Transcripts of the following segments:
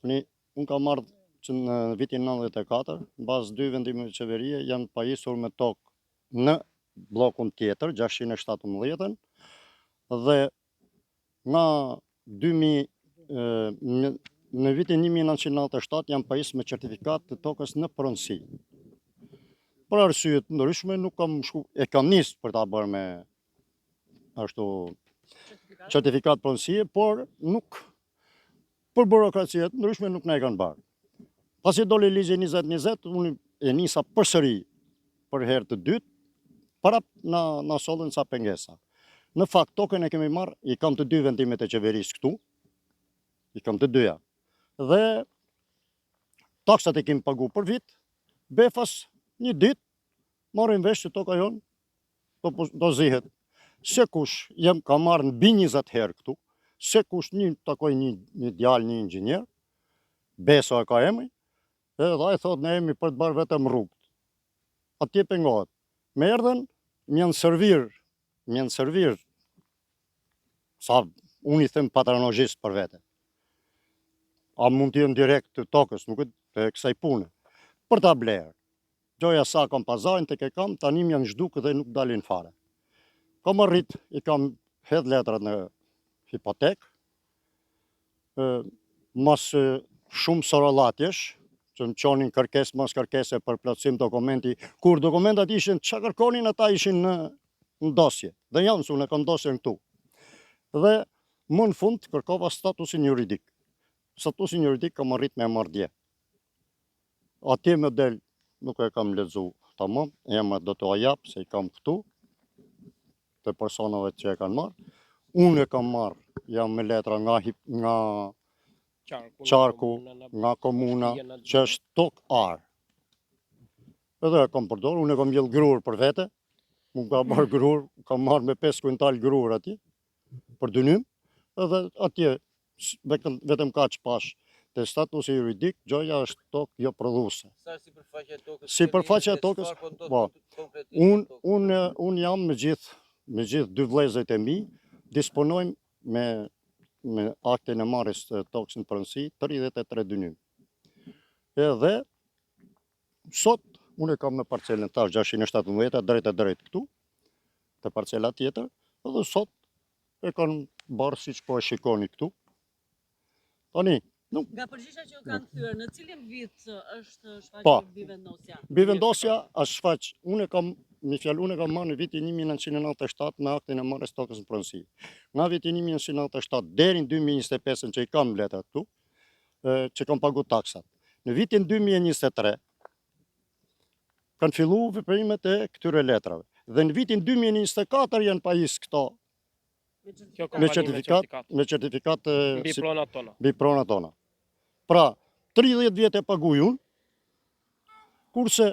Unë kam marrë që në vitin 94, në bazë 2 vendimeve të qeverie, janë pajisur me tokë në blokun tjetër, 617, dhe nga 2000, në vitin 1997 janë pajisur me certifikat të tokës në pronësi. Për arsye të ndryshme nuk kam e kam nisë për ta bërë me ashtu certifikat pronësie, por nuk për burokracie të ndryshme nuk na e kanë bërë. Pasi doli ligji 2020, unë e nisa përsëri për herë të dytë, para na sollën ca pengesa. Në fakt, tokën e kemi marrë, i kam të 2 vendimet e qeverisë këtu, i kam të 2-ja. Dhe taksat e kemi pagu për vit, befas një ditë, marrim vesh që toka jonë do zihet. Se kush ka marrë në 20 herë këtu, se kush takoj një djalë, një inxhinier, Beso e ka emri, edhe ai thot ne jemi për të bërë vetëm rrugët. Atje pengohet. Me erdhen, më janë servir, sa unë i them patronazhist për vete. A mund të jenë direkt të tokës, nuk të kësaj pune. Për ta blerë. Gjoja sa kam pazarin të ke kam, tani më janë zhduk dhe nuk dalin fare. Kam arrit, i kam hedh letrat në hipotek, mas shumë sorollatjesh, që më qonin kërkes mas kërkese për plotësim dokumenti, kur dokumentat ishin, që kërkonin ata ishin në dosje. Dhe janë, unë e kam dosjen këtu. Dhe më në fund kërkova statusin juridik. Statusin juridik kam arrit me marrëdje. Atje me del, nuk e kam lexu tamam, emrat do t'u jap se i kam këtu, të personave që e kanë marrë. Unë e kam marrë, jam me letra nga qarku, nga komuna, që është tokë arë. Edhe e kam përdorur, unë e kam bjell grur për vete, unë ka marrë grur, kam marrë me 5 kuintal grur atje, për dënym, edhe atje, vetëm ka që pash, të statusi juridik, gjoja është tokë jo prodhuese. Sa sipërfaqja e tokës? Sipërfaqja e tokës, po, unë jam me gjithë 2 vëllezërit e mi, disponojmë me aktin e marrjes të tokës në pronësi 33 dynim. Edhe sot unë e kam në parcelën tash 617 drejt e drejt këtu, te parcela tjetër, edhe sot e kanë barë siç po e shikoni këtu. Tani, nga përgjigja që kanë thyer, në cilin vit është shfaqur bivendosja? Bivendosja është shfaq, unë e kam marrë në vitin 1997 me aktin e marrjes tokës në pronësi. Nga vitin 1997 deri në 2025 që i kam letrat këtu, që kam pagu taksat. Në vitin 2023 kanë fillu veprimet e këtyre letrave. Dhe në vitin 2024 janë pajis këto me certifikat mbi pronat tona. Pra, 30 vjet e paguaj unë, kurse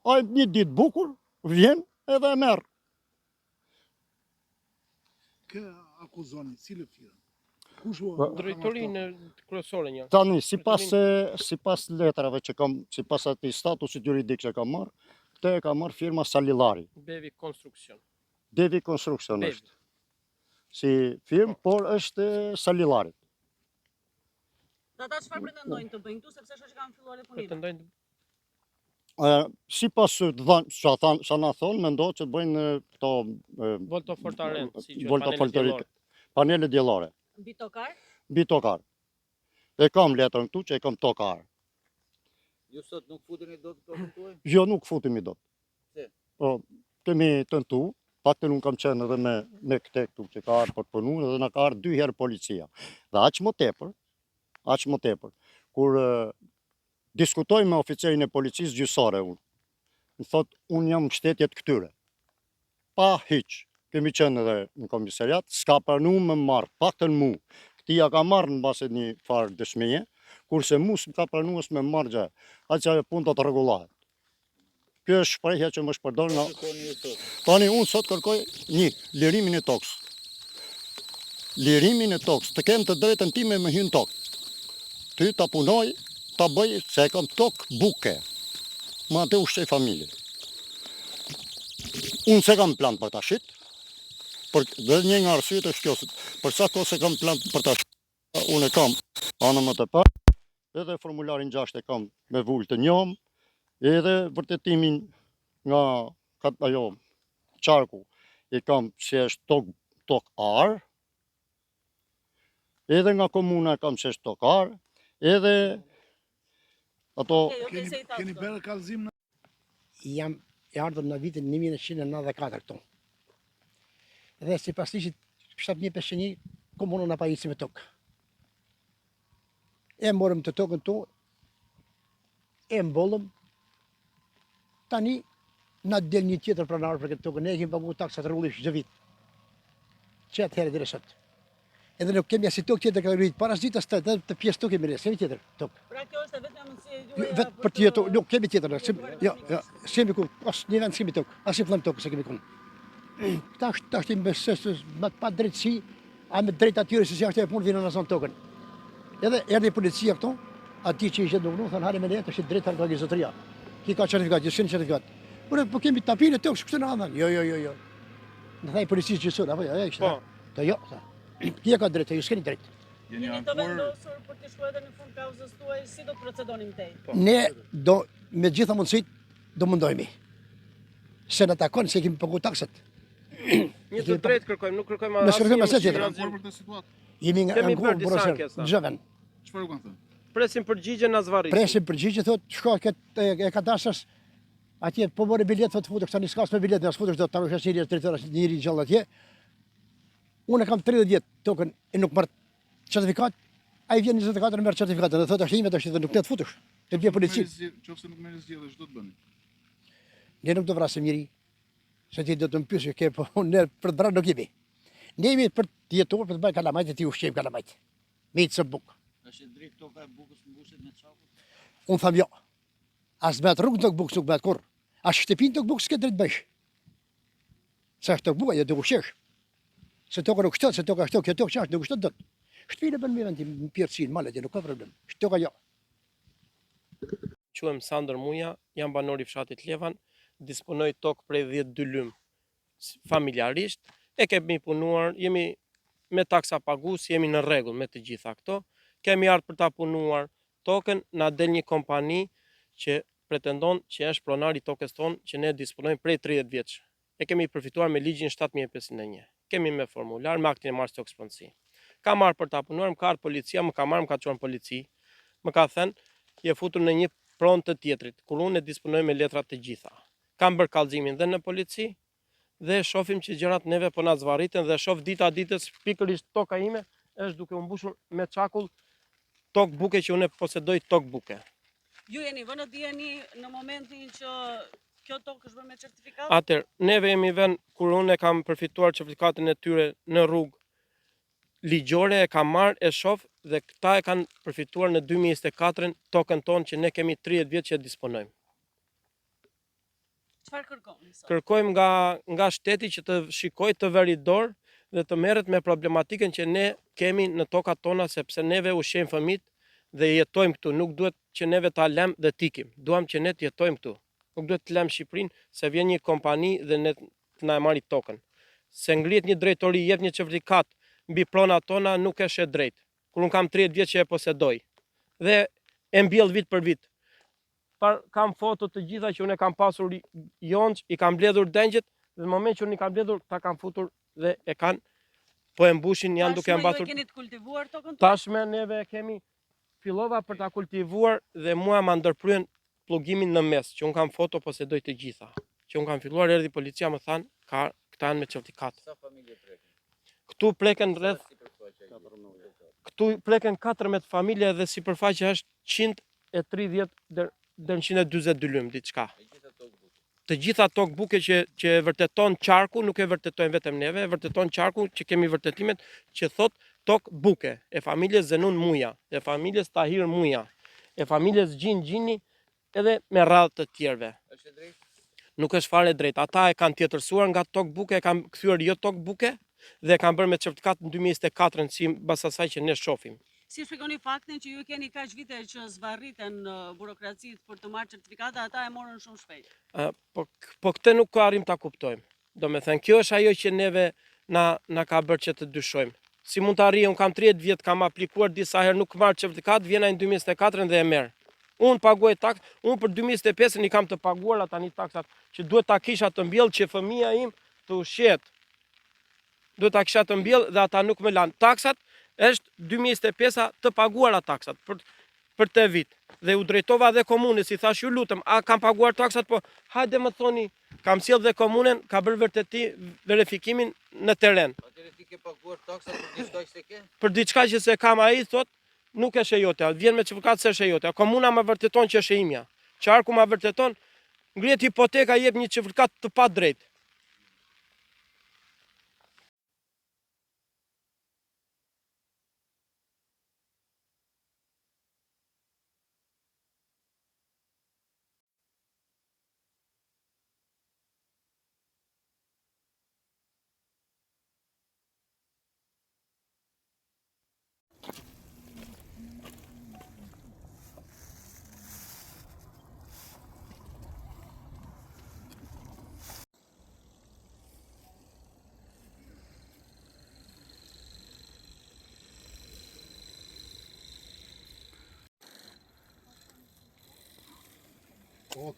ai një ditë bukur vjen edhe e merr. Kë akuzoni, cilë firmë? Drejtorinë kryesore një. Tani, sipas letrave që kam, sipas atij statusit juridik që kam marrë, këtë e ka marrë firma Salillari. Bevi Konstruksion. Bevi Konstruksion është. Si firmë, por është Salillarit. Ata çfarë pretendojnë të bëjnë këtu, sepse është që kanë filluar dhe punimet? Pretendojnë sipas sa na thonë, mendoj që bëjnë këto voltofortaren, si quhet, panele diellore. Mbi tokar? Mbi tokar. E kam letrën këtu që e kam tokar. Ju sot nuk futeni dot tokën tuaj? Jo, nuk futemi dot. Si? Po, kemi tentu, paktën unë kam qenë edhe me këte këtu që ka ardhur për punu, edhe na ka ardhur 2 herë policia. Dhe aq më tepër, kur diskutoj me oficerin e policisë gjyqësore unë. Më thot, unë jam mbështetje të këtyre. Pa hiç. Kemi qenë edhe në komisariat, s'ka pranu me marrë, paktën mu. Këtia ka marrë në base një farë dëshmije, kurse mu s'ka pranu me marrë gjë. Aq ajo punë do të rregullohet. Kjo është shprehja që më shpërdor nga. Tani unë sot kërkoj lirimin e tokës. Lirimin e tokës, të kem të drejtën time me hyn tokë. Ty ta punoj, ta bëj se e kam tokë buke. Ma atë ushqej familje. Unë se kam plan për ta shit, dhe një nga arsyet është kjo, për sa kohë se kam plan për ta shit, unë e kam anë më të parë, edhe formularin 6 e kam me vull të njom, edhe vërtetimin nga ajo qarku e kam që është tok ar, edhe nga komuna kam që është tok ar, edhe ato Keni bërë kallëzim në Jam e ardhur në vitin 1994 këtu. Dhe si pas ligjit 7151 komunën na pajisi me tokë. E morëm të tokën tu, e mbollëm, tani na del një tjetër pronar për këtë tokën, ne kemi pagu taksat rrullish çdo vit. Që atëherë dhe sot. Edhe nuk kemi as tokë tjetër që rrit para ditës të pjesë tokë kemi rresë tjetër tokë. Pra kjo është vetëm mundësia juaja Vetë për të jetu, nuk kemi tjetër, jo, s'kemi ku, as një vend s'kemi tokë, as i fillon tokë se kemi ku. Tash i besoj me pa drejtësi, a me drejt atyre se si është e punë vinë në zonë tokën. Edhe erdhi policia këtu, aty që ishte nuk thonë hare me ne, tash drejt nga zotëria. Ki ka certifikat, jeshtë certifikat. Po kemi tapinë tokë kështu në anë. Jo. Në thaj policia që sot, apo jo, ishte. Po jo. Ki ka drejt, ju s'keni drejt. Jeni të vendosur për të shkuar edhe në fund kauzës tuaj, si do të procedoni më tej? Ne do me gjitha mundësitë do mundohemi. Se na takon se kemi pagu taksat. Një të drejtë kërkojmë, nuk kërkojmë Nëse kërkojmë asnjë tjetër. për këtë situatë? Jemi nga Kemi ankuar bërë disa burosër, ankesa. gjëven. Çfarë u kanë thënë? Presim përgjigje në zvarrisje. Presim përgjigje, thot, shko e kadastras, atje po more bilet, thot futesh tani s'ka me bilet, as futesh do ta rrosh njëri drejtor, njëri gjallë atje. Unë kam 30 vjet tokën e nuk marr certifikat. Ai vjen 24 merr certifikatën dhe thot tash ime tash nuk të futesh. Të bie polici. Nëse nuk merr zgjedhje, ç'do të bëni? Ne nuk do vrasim njëri. Se ti do të më pyesë ke po ne për të vrarë nuk jemi. Ne jemi për të jetuar, për të bërë kalamajt e ti ushqejmë kalamajt. Me i të bukë. Është drejt toka e bukës mbushet me çakut? Unë tham jo. As me atë rrugë të bukës nuk me atë kur. As shtëpin të bukës s'ke drejt bësh. Se është të buka, jo të ushqesh. Se toka nuk shtot, se toka shtot, kjo tokë që është nuk shtot dot. Shtëpinë bën mirë ti në pirësin, malet, nuk ka problem. Shtoka jo. Quhem Sandër Muja, jam banor i fshatit Levan, disponoj tokë prej 12 lym familjarisht. E kemi punuar, jemi me taksa pagus, jemi në rregull me të gjitha këto. Kemi ardhur për ta punuar tokën, na del një kompani që pretendon që është pronar i tokës tonë që ne disponojmë prej 30 vjeç. E kemi përfituar me ligjin 7501. Kemi me formular, me aktin e marrës tokës pronësi. Kam marrë për ta punuar, më ka ardhur policia, më ka marrë, më ka çuar në polici. Më ka thënë, je futur në një pronë të tjetrit, kur unë e disponoj me letrat të gjitha. Kam bërë kallëzimin dhe në polici dhe shohim që gjërat neve po na zvarriten dhe shoh dita ditës pikërisht toka ime është duke u mbushur me çakull tokë buke që unë posedoj tokë buke. Ju jeni vënë dijeni në momentin që kjo tokë është bërë me certifikat? Atëherë, neve jemi vënë kur unë e kam përfituar certifikatën e tyre në rrugë ligjore, e kam marrë, e shoh dhe këta e kanë përfituar në 2024 tokën tonë që ne kemi 30 vjet që e disponojmë. Çfarë kërkoni sot? Kërkojmë nga shteti që të shikoj të veri dorë dhe të merret me problematikën që ne kemi në tokat tona, sepse neve ushqejmë fëmijët dhe jetojmë këtu. Nuk duhet që neve ta lëm dhe tikim. Duam që ne të jetojmë këtu. Nuk duhet të lëm Shqipërinë se vjen një kompani dhe ne të na marrë tokën. Se ngrihet një drejtori, jep një certifikat mbi pronat tona, nuk është e drejtë. Kur un kam 30 vjet që e posedoj dhe e mbjell vit për vit. Kam foto të gjitha që unë kam pasur jonç, i kam mbledhur dengjet dhe në moment që unë i kam mbledhur ta kam futur dhe e kanë po e mbushin, janë duke mbathur. Tashmë ju e keni të kultivuar tokën? Tashmë neve kemi fillova për ta kultivuar dhe mua ma ndërpryen pllugimin në mes, që unë kam foto posedoj të gjitha. Që unë kam filluar, erdhi policia më thanë, këta janë me certifikat. Sa familje preken? Këtu preken rreth Sipërfaqja e këtu preken 14 familje dhe sipërfaqja është 130 deri në 142 lym diçka. e gjitha tokë buke. Të gjitha tokë buke që vërteton qarku, nuk e vërtetojnë vetëm neve, e vërteton qarku që kemi vërtetimet që thot tokë buke, e familjes Zenun Muja, e familjes Tahir Muja, e familjes Gjin Gjini, edhe me radhë të tjerëve. Është e drejtë? Nuk është fare drejt. Ata e kanë tjetërsuar nga tokë buke, e kanë kthyer jo tokë buke dhe kanë bërë me certifikat në 2024 si mbas asaj që ne shohim. Si shpjegoni faktin që ju keni kaq vite që zvarriten burokracitë për të marrë certifikata, ata e morën shumë shpejt? Po këtë nuk arrim ta kuptojmë. Do me thënë, kjo është ajo që neve na ka bërë që të dyshojmë. Si mund të arrij, unë kam 30 vjet, kam aplikuar disa herë, nuk marr certifikat, vjen ai në 2024 dhe e merr. Unë paguaj taks, unë për 2025 i kam të paguara tani taksat që duhet ta kisha të mbjell që fëmia im të ushqet. Duhet ta kisha të mbjell dhe ata nuk më lanë. Taksat është 2025 të paguara taksat për të vit. Dhe u drejtova dhe komunës, i thash ju lutem, a kam paguar taksat, po hajde më thoni, kam sjell dhe komunën, ka bërë verifikimin në terren. Atëherë ti ke paguar taksa për diçka që ke? Për diçka që se kam ai thot, nuk është e jotja, vjen me certifikat se është e jotja. Komuna më vërteton që është e imja. Qarku më vërteton, ngrihet hipoteka, jep një certifikat të padrejtë. От,